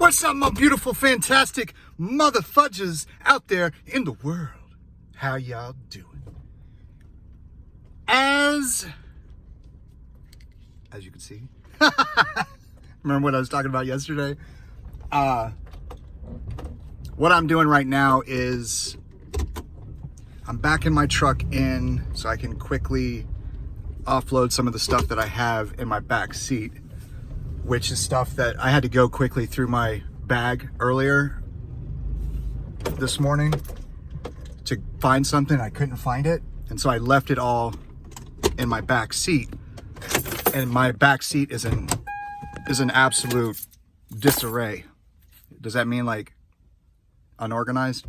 What's up, my beautiful, fantastic mother fudges out there in the world? How y'all doing? As you can see, remember what I was talking about yesterday? What I'm doing right now is I'm backing my truck in so I can quickly offload some of the stuff that I have in my back seat, which is stuff that I had to go quickly through my bag earlier this morning to find something. I couldn't find it, and so I left it all in my back seat, and my back seat is an absolute disarray. Does that mean like unorganized?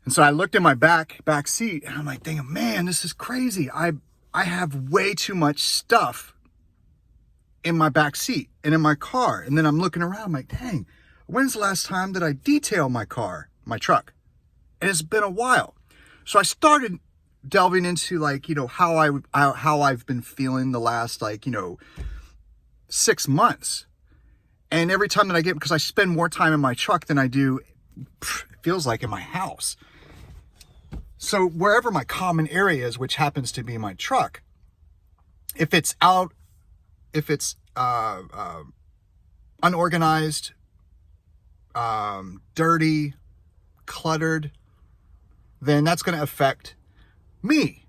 And so I looked in my back seat and I'm like, dang, man, this is crazy. I have way too much stuff in my back seat and in my car. And then I'm looking around, I'm like, dang, when's the last time that I detail my car, my truck? And it's been a while. So I started delving into like, how I've been feeling the last 6 months. And every time that I get, because I spend more time in my truck than I do, it feels like, in my house. So wherever my common area is, which happens to be my truck, if it's unorganized, dirty, cluttered, then that's going to affect me.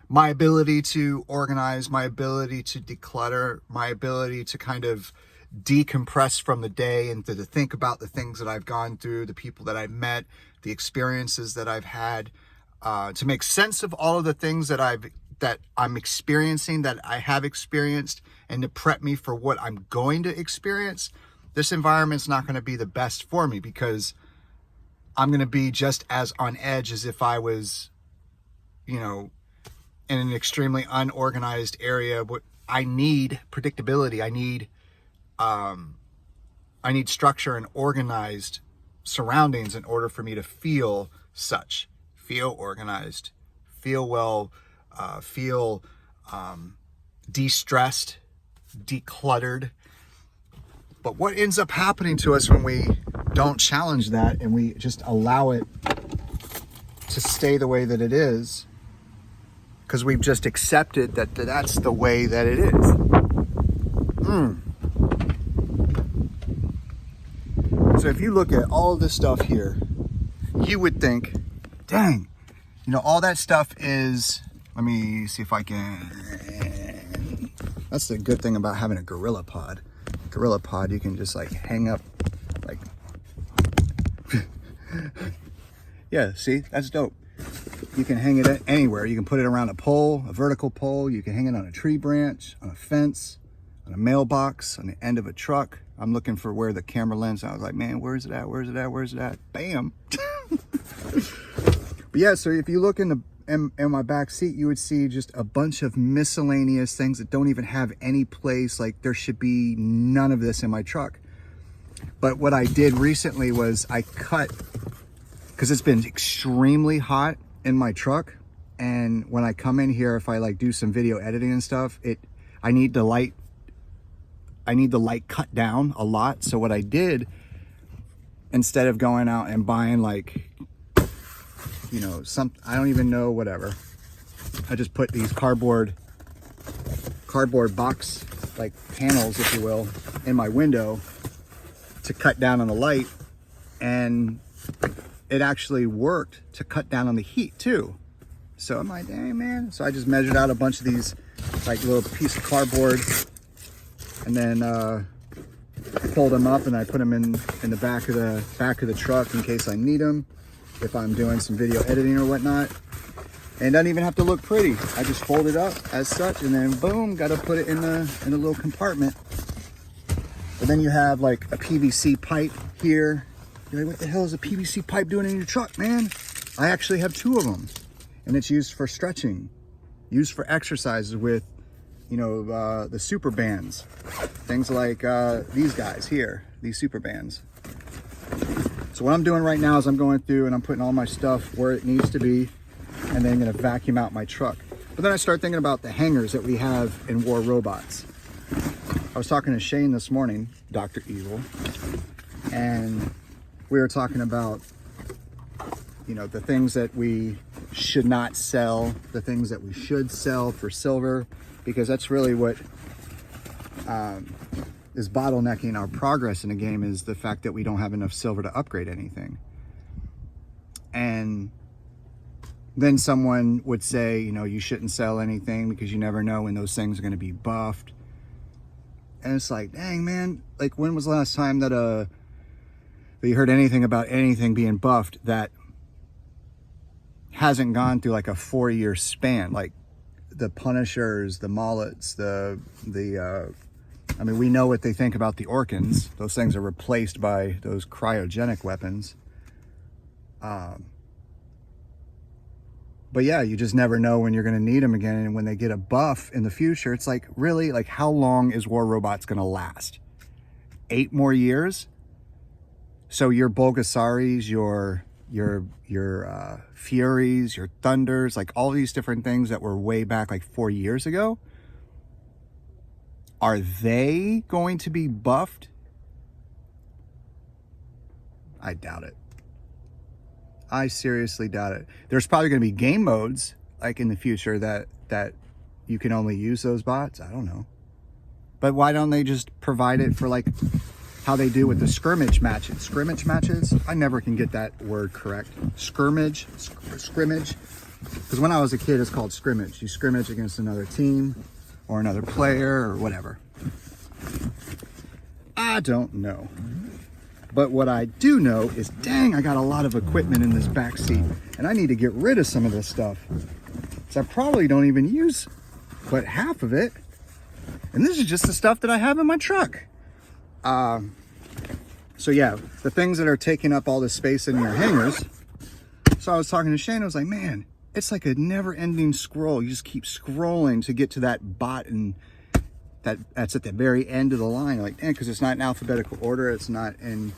My ability to organize, my ability to declutter, my ability to kind of decompress from the day and to think about the things that I've gone through, the people that I've met, the experiences that I've had, to make sense of all of the things that I'm experiencing, that I have experienced, and to prep me for what I'm going to experience. This environment's not going to be the best for me because I'm going to be just as on edge as if I was, in an extremely unorganized area. But I need predictability. I need structure and organized surroundings in order for me to feel organized, feel well, feel de-stressed, decluttered. But what ends up happening to us when we don't challenge that and we just allow it to stay the way that it is, because we've just accepted that that's the way that it is. So if you look at all of this stuff here, you would think, dang, all that stuff is, let me see if I can, that's the good thing about having a Gorilla Pod. Gorilla Pod, you can just hang up, yeah, see, that's dope. You can hang it anywhere. You can put it around a pole, a vertical pole. You can hang it on a tree branch, on a fence, on a mailbox, on the end of a truck. I'm looking for where the camera lens. I was like, man, where's it at? Where's it at? Where's it at? Bam. But yeah, so if you look in my back seat, you would see just a bunch of miscellaneous things that don't even have any place. Like, there should be none of this in my truck. But what I did recently was I cut, because it's been extremely hot in my truck. And when I come in here, if I do some video editing and stuff, I need the light cut down a lot. So what I did, instead of going out and buying I don't even know, whatever, I just put these cardboard box panels, if you will, in my window to cut down on the light. And it actually worked to cut down on the heat too. So I'm like, dang, man. So I just measured out a bunch of these little piece of cardboard, and then pulled them up, and I put them in the back of the truck in case I need them if I'm doing some video editing or whatnot. And it doesn't even have to look pretty. I just fold it up as such, and then boom, got to put it in the little compartment. But then you have a PVC pipe here. You're like, what the hell is a PVC pipe doing in your truck, man? I actually have 2 of them, and it's used for stretching, used for exercises with the super bands, things like these guys here, these super bands. So what I'm doing right now is I'm going through and I'm putting all my stuff where it needs to be, and then I'm going to vacuum out my truck. But then I start thinking about the hangers that we have in War Robots. I was talking to Shane this morning, Dr. Evil, and we were talking about, you know, the things that we should not sell, the things that we should sell for silver, because that's really what is bottlenecking our progress in the game, is the fact that we don't have enough silver to upgrade anything. And then someone would say, you know, you shouldn't sell anything because you never know when those things are going to be buffed. And it's like, dang, man, like, when was the last time that you heard anything about anything being buffed that hasn't gone through like a 4-year span? Like the Punishers, the Mullets, I mean, we know what they think about the Orkans. Those things are replaced by those cryogenic weapons. But yeah, you just never know when you're going to need them again. And when they get a buff in the future, it's like, really? Like, how long is War Robots going to last? 8 more years? So your Bulgasaris, your Furies, your Thunders, like all these different things that were way back like 4 years ago, are they going to be buffed? I doubt it. I seriously doubt it. There's probably going to be game modes like in the future that you can only use those bots. I don't know. But why don't they just provide it for like how they do with the scrimmage matches? Scrimmage matches? I never can get that word correct. Scrimmage. Because when I was a kid, it's called scrimmage. You scrimmage against another team or another player or whatever. I don't know. But what I do know is, dang, I got a lot of equipment in this back seat, and I need to get rid of some of this stuff. So I probably don't even use but half of it. And this is just the stuff that I have in my truck. So yeah, the things that are taking up all the space in your hangers. So I was talking to Shane, I was like, man, it's like a never-ending scroll. You just keep scrolling to get to that bot, and that's at the very end of the line. Like, because it's not in alphabetical order, it's not in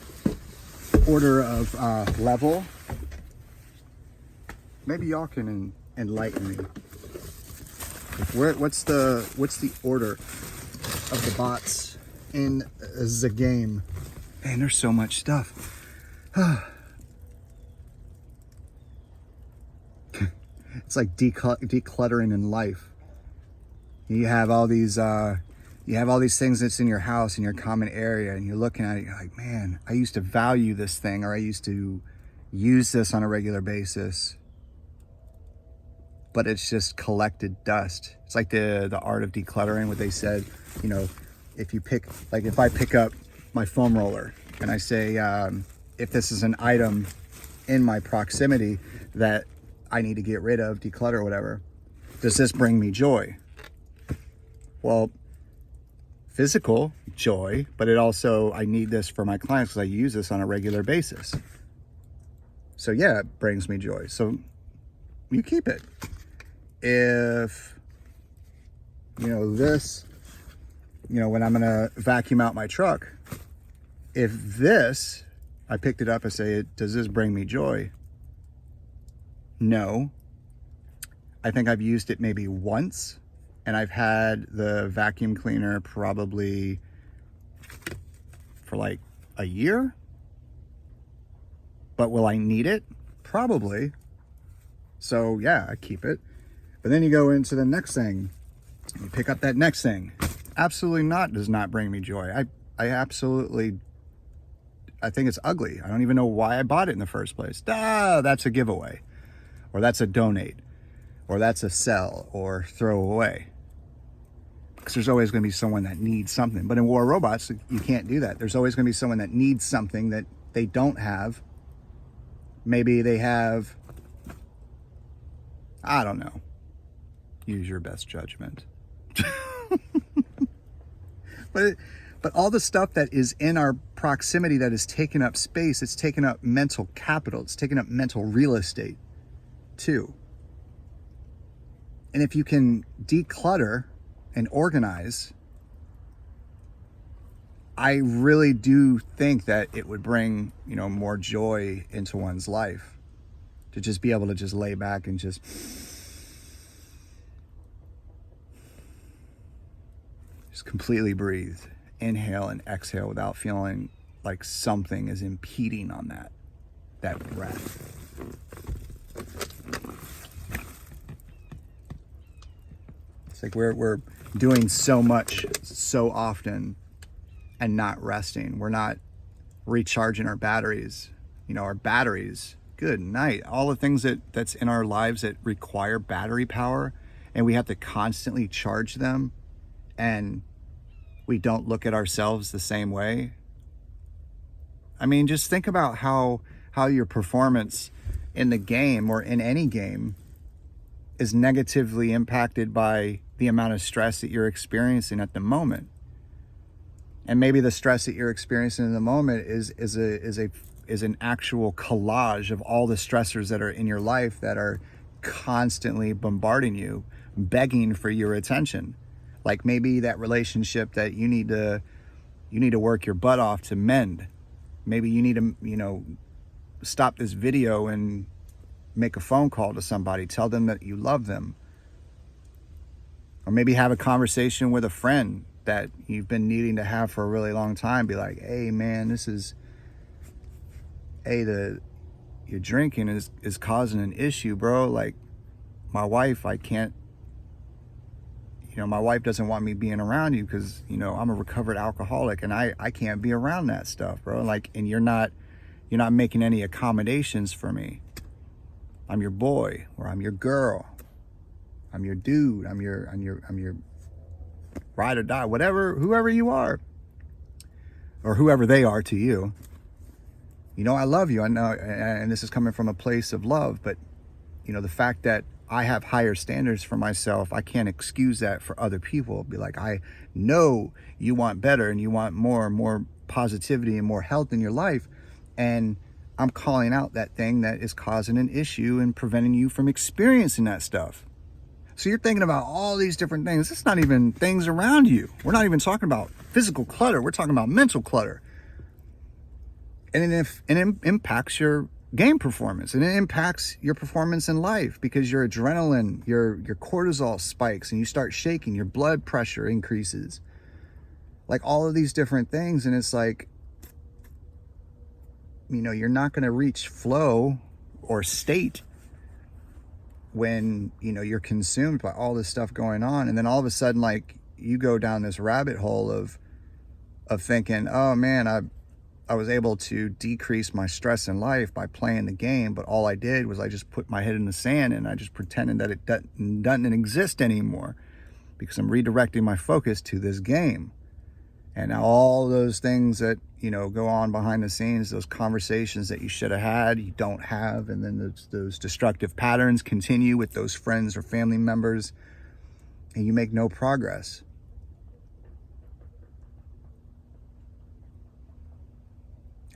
order of level. Maybe y'all can enlighten me. What's the order of the bots in the game? Man, there's so much stuff. It's like decluttering in life. You have all these things that's in your house, in your common area, and you're looking at it, you're like, man, I used to value this thing, or I used to use this on a regular basis, but it's just collected dust. It's like the art of decluttering, what they said, you know, if I pick up my foam roller and I say, if this is an item in my proximity that I need to get rid of, declutter or whatever, does this bring me joy? Well, physical joy, but it also, I need this for my clients because I use this on a regular basis. So yeah, it brings me joy. So you keep it. If, you know, this, you know, when I'm going to vacuum out my truck, if this, I picked it up and say, does this bring me joy? No. I think I've used it maybe once. And I've had the vacuum cleaner probably for like a year. But will I need it? Probably. So yeah, I keep it. But then you go into the next thing. You pick up that next thing. Absolutely not, does not bring me joy. I think it's ugly. I don't even know why I bought it in the first place. That's a giveaway. Or that's a donate. Or that's a sell or throw away. Because there's always going to be someone that needs something. But in War Robots, you can't do that. There's always going to be someone that needs something that they don't have. Maybe they have, I don't know. Use your best judgment. But all the stuff that is in our proximity that is taking up space, it's taking up mental capital. It's taking up mental real estate too. And if you can declutter and organize, I really do think that it would bring, you know, more joy into one's life, to just be able to just lay back and just Just completely breathe. Inhale and exhale without feeling like something is impeding on that breath. It's like we're doing so much so often and not resting. We're not recharging our batteries. Our batteries, good night. All the things that's in our lives that require battery power, and we have to constantly charge them, and we don't look at ourselves the same way. I mean, just think about how your performance in the game or in any game is negatively impacted by the amount of stress that you're experiencing at the moment. And maybe the stress that you're experiencing in the moment is an actual collage of all the stressors that are in your life that are constantly bombarding you, begging for your attention. Like maybe that relationship that you need to work your butt off to mend. Maybe you need to, stop this video and make a phone call to somebody, tell them that you love them. Or maybe have a conversation with a friend that you've been needing to have for a really long time. Be like, hey man, your drinking is causing an issue, bro. Like my wife, my wife doesn't want me being around you because, I'm a recovered alcoholic and I can't be around that stuff, bro. Like, and you're not making any accommodations for me. I'm your boy, or I'm your girl. I'm your dude. I'm your ride or die, whoever you are, or whoever they are to you. I love you. I know, and this is coming from a place of love, but the fact that I have higher standards for myself, I can't excuse that for other people. Be like, I know you want better and you want more positivity and more health in your life, and I'm calling out that thing that is causing an issue and preventing you from experiencing that stuff. So you're thinking about all these different things. It's not even things around you. We're not even talking about physical clutter. We're talking about mental clutter. And it impacts your game performance, and it impacts your performance in life because your adrenaline, your cortisol spikes, and you start shaking, your blood pressure increases. Like all of these different things. And it's like, you're not going to reach flow or state when you're consumed by all this stuff going on. And then all of a sudden, like, you go down this rabbit hole of thinking, oh man, I was able to decrease my stress in life by playing the game, but all I did was I just put my head in the sand and I just pretended that it doesn't exist anymore because I'm redirecting my focus to this game. And now all those things that, go on behind the scenes, those conversations that you should have had, you don't have. And then those destructive patterns continue with those friends or family members, and you make no progress.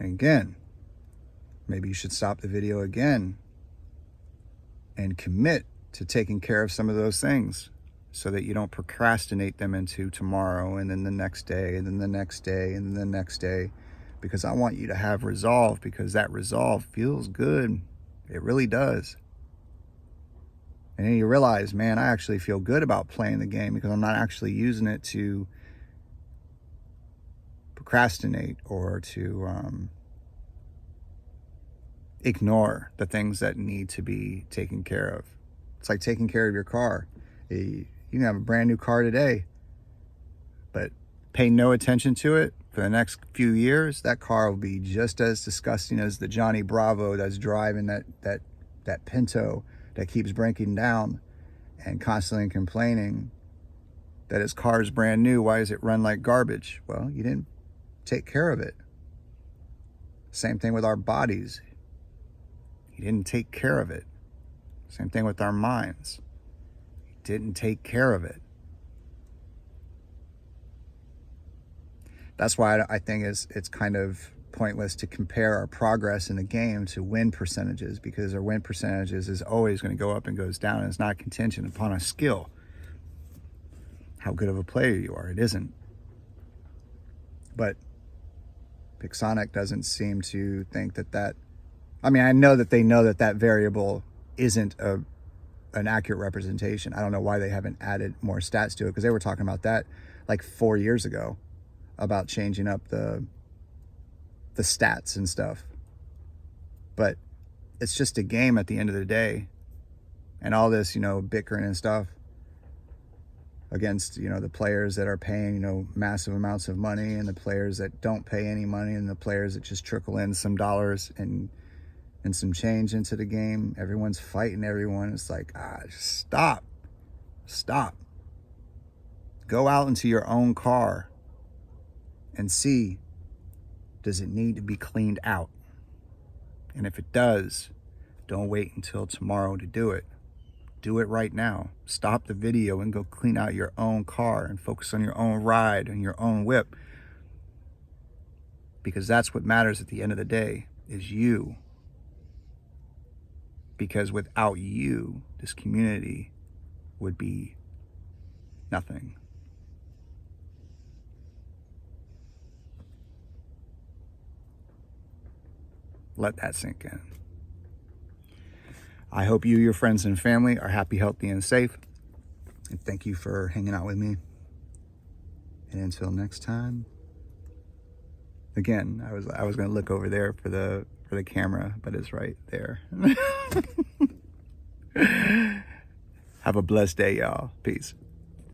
And again, maybe you should stop the video again and commit to taking care of some of those things so that you don't procrastinate them into tomorrow and then the next day and then the next day and then the next day, because I want you to have resolve, because that resolve feels good. It really does. And then you realize, man, I actually feel good about playing the game because I'm not actually using it to procrastinate or to ignore the things that need to be taken care of. It's like taking care of your car. You can have a brand new car today, but pay no attention to it for the next few years, that car will be just as disgusting as the Johnny Bravo that's driving that Pinto that keeps breaking down and constantly complaining that his car is brand new. Why does it run like garbage? Well, you didn't take care of it. Same thing with our bodies. You didn't take care of it. Same thing with our minds. You didn't take care of it. That's why I think it's kind of pointless to compare our progress in the game to win percentages, because our win percentages is always going to go up and goes down, and it's not contingent upon a skill. How good of a player you are, it isn't. But Pixonic doesn't seem to think that I mean, I know that they know that variable isn't an accurate representation. I don't know why they haven't added more stats to it, because they were talking about that like 4 years ago about changing up the stats and stuff. But it's just a game at the end of the day. And all this, bickering and stuff against, the players that are paying, massive amounts of money, and the players that don't pay any money, and the players that just trickle in some dollars and some change into the game. Everyone's fighting everyone. It's like, just stop. Go out into your own car and see, does it need to be cleaned out? And if it does, don't wait until tomorrow to do it. Do it right now. Stop the video and go clean out your own car and focus on your own ride and your own whip. Because that's what matters at the end of the day, is you. Because without you, this community would be nothing. Let that sink in. I hope you, your friends, and family are happy, healthy, and safe. And thank you for hanging out with me. And until next time. Again, I was going to look over there for the camera, but it's right there. Have a blessed day, y'all. Peace.